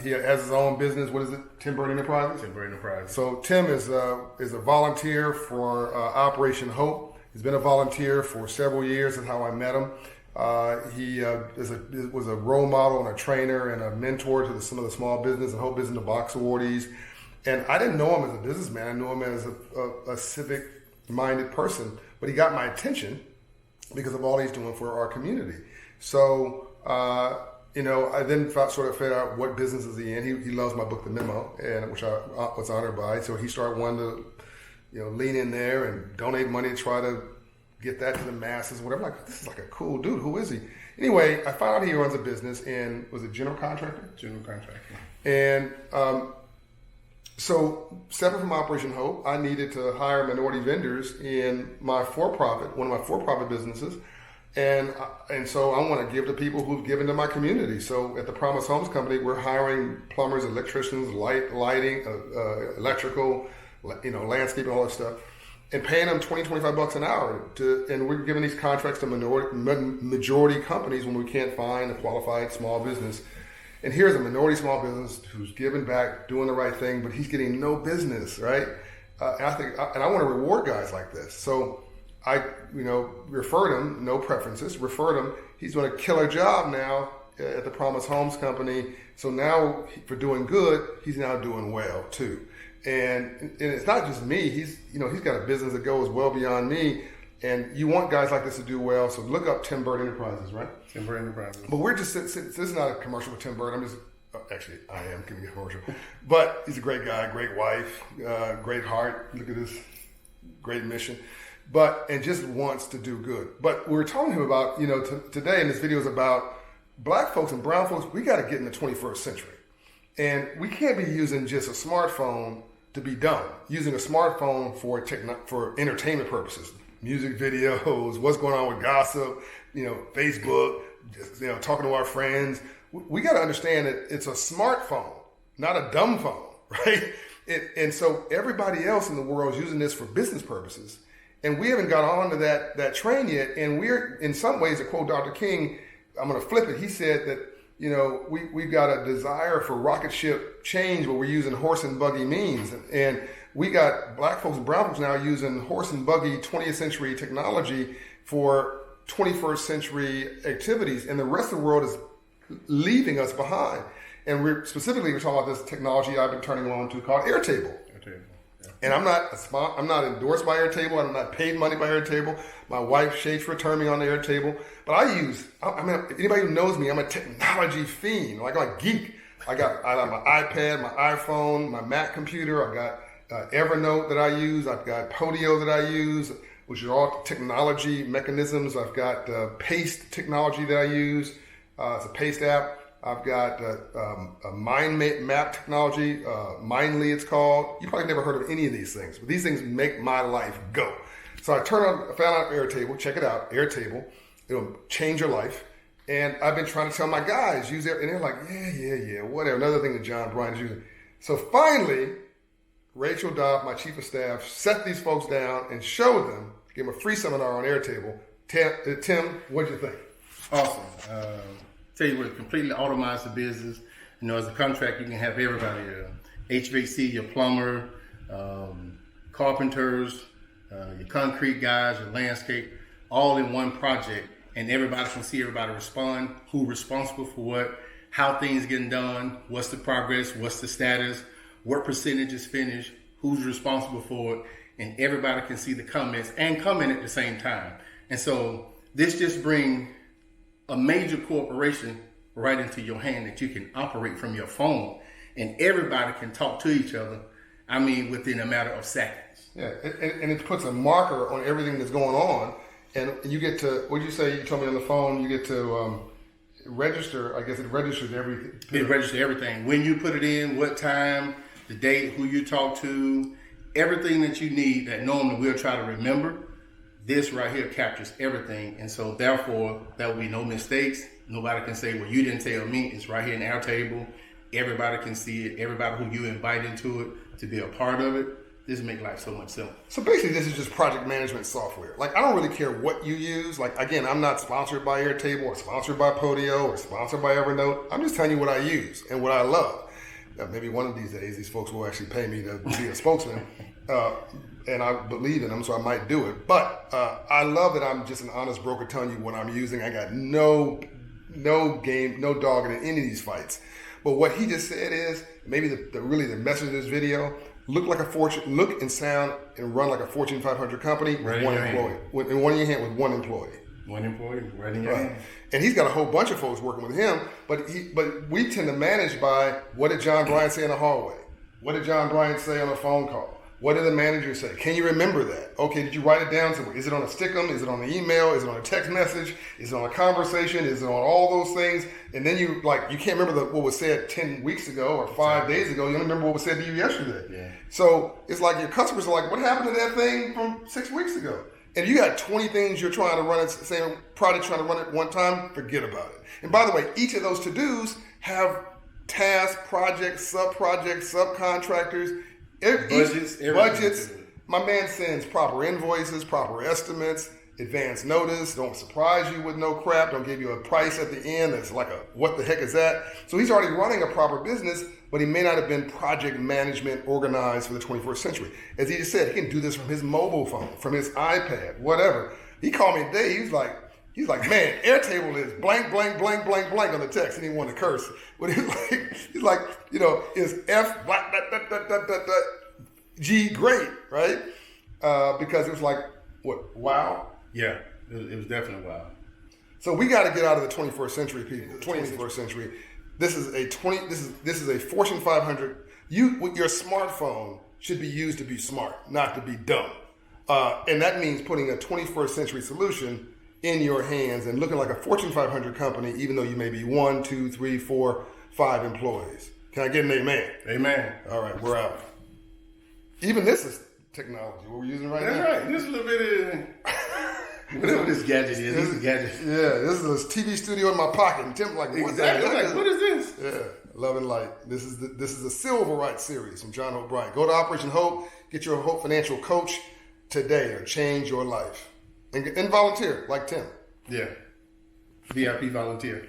He has his own business. What is it? Tim Bird Enterprises? Tim Bird Enterprises. So Tim is a volunteer for Operation Hope. He's been a volunteer for several years. That's how I met him. He was a role model and a trainer and a mentor to some of the small business and Hope Business in the Box awardees. And I didn't know him as a businessman. I knew him as a civic-minded person. But he got my attention because of all he's doing for our community. So, I then sort of figured out what business is he in. He loves my book, The Memo, and which I was honored by. So he started wanting to, lean in there and donate money to try to get that to the masses, whatever. Like, this is like a cool dude. Who is he? Anyway, I found out he runs a business in, was it general contractor? General contractor. And so separate from Operation Hope, I needed to hire minority vendors in my for-profit, one of my for-profit businesses. And so I want to give to people who've given to my community. So at the Promise Homes Company, we're hiring plumbers, electricians, lighting, electrical, landscaping, all that stuff, and paying them $20-25 an hour. And we're giving these contracts to majority companies when we can't find a qualified small business. And here's a minority small business who's giving back, doing the right thing, but he's getting no business, right? And I want to reward guys like this. So I, referred him, no preferences, referred him. He's doing a killer job now at the Promise Homes Company. So now for doing good, he's now doing well too. And it's not just me. He's got a business that goes well beyond me. And you want guys like this to do well. So look up Tim Bird Enterprises, right? Tim Bird Enterprises. But we're just, this is not a commercial with Tim Bird. Actually, I am giving a commercial. But he's a great guy, great wife, great heart. Look at this great mission. And just wants to do good. But we're talking to him about, today in this video is about black folks and brown folks. We got to get in the 21st century. And we can't be using just a smartphone to be dumb. Using a smartphone for entertainment purposes. Music videos, what's going on with gossip, Facebook, just, talking to our friends. We got to understand that it's a smartphone, not a dumb phone, right? And so everybody else in the world is using this for business purposes. And we haven't got on to that train yet. And we're, in some ways, to quote Dr. King, I'm going to flip it. He said that, we've got a desire for rocket ship change where we're using horse and buggy means. And we got black folks and brown folks now using horse and buggy 20th century technology for 21st century activities. And the rest of the world is leaving us behind. And we're talking about this technology I've been turning on to called Airtable. And I'm not endorsed by Airtable. I'm not paid money by Airtable. My wife Shakespeare turned me on to Airtable. But anybody who knows me, I'm a technology fiend. I'm a geek. I got my iPad, my iPhone, my Mac computer. I've got Evernote that I use. I've got Podio that I use, which are all technology mechanisms. I've got Paste technology that I use. It's a Paste app. I've got a mind map technology, Mindly it's called. You probably never heard of any of these things, but these things make my life go. So I found out Airtable, check it out, Airtable. It'll change your life. And I've been trying to tell my guys, use it, and they're like, yeah, whatever. Another thing that John Bryan is using. So finally, Rachel Doff, my chief of staff, set these folks down and showed them, gave them a free seminar on Airtable. Tim, what'd you think? Awesome. Tell you what, completely automize the business. As a contract, you can have everybody, HVAC, your plumber, carpenters, your concrete guys, your landscape, all in one project. And everybody can see everybody respond, who's responsible for what, how things getting done, what's the progress, what's the status, what percentage is finished, who's responsible for it. And everybody can see the comments and comment at the same time. And so this just brings a major corporation right into your hand that you can operate from your phone, and everybody can talk to each other. Within a matter of seconds. Yeah, and it puts a marker on everything that's going on, and you get to, what did you say? You told me on the phone, you get to register. I guess it registers everything. It registers everything. When you put it in, what time, the date, who you talk to, everything that you need that normally we'll try to remember. This right here captures everything, and so therefore there will be no mistakes. Nobody can say, well, you didn't tell me. It's right here in Airtable. Everybody can see it. Everybody who you invite into it to be a part of it, This make life so much simpler. So basically, this is just project management software. Like, I don't really care what you use. Like, again, I'm not sponsored by Airtable or sponsored by Podio or sponsored by Evernote. I'm just telling you what I use and what I love. Now, maybe one of these days, these folks will actually pay me to be a spokesman. And I believe in them, so I might do it. But I love that I'm just an honest broker telling you what I'm using. I got no game, no dog in any of these fights. But what he just said is, maybe the message of this video, look and sound and run like a Fortune 500 company with one employee. In one of your hand with one employee. One employee, right in your hand. And he's got a whole bunch of folks working with him, but we tend to manage by, what did John Bryant say in the hallway? What did John Bryant say on a phone call? What did the manager say? Can you remember that? Okay, did you write it down somewhere? Is it on a stickum? Is it on an email? Is it on a text message? Is it on a conversation? Is it on all those things? And then you can't remember what was said 10 weeks ago or 5 days ago. You don't remember what was said to you yesterday. Yeah. So it's like your customers are like, what happened to that thing from 6 weeks ago? And you got 20 things you're trying to run at the same project, trying to run at one time, forget about it. And by the way, each of those to-dos have tasks, projects, sub-projects, subcontractors, budgets. My man sends proper invoices, proper estimates, advance notice, don't surprise you with no crap, don't give you a price at the end that's like what the heck is that? So he's already running a proper business, but he may not have been project management organized for the 21st century. As he just said, he can do this from his mobile phone, from his iPad, whatever. He called me today, he's like, man, Airtable is blank, blank, blank, blank, blank on the text. He didn't want to curse. But he's like, is F, black, G, great, right? Because it was like, what, wow? Yeah, it was definitely wow. So we got to get out of the 21st century, people. 21st century. This is a Fortune 500. With your smartphone should be used to be smart, not to be dumb. And that means putting a 21st century solution in your hands and looking like a Fortune 500 company, even though you may be 1, 2, 3, 4, 5 employees. Can I get an amen? Amen. All right, we're out. Even this is technology. What we're using right now. That's right. This is a little bit of whatever this gadget is. This is a gadget. Yeah, this is a TV studio in my pocket. And Tim's like, what's exactly. that? What is this? Yeah, Love and Light. This is the Silverite series from John Hope Bryant. Go to Operation Hope. Get your Hope financial coach today or change your life. And volunteer like Tim. Yeah. VIP volunteer.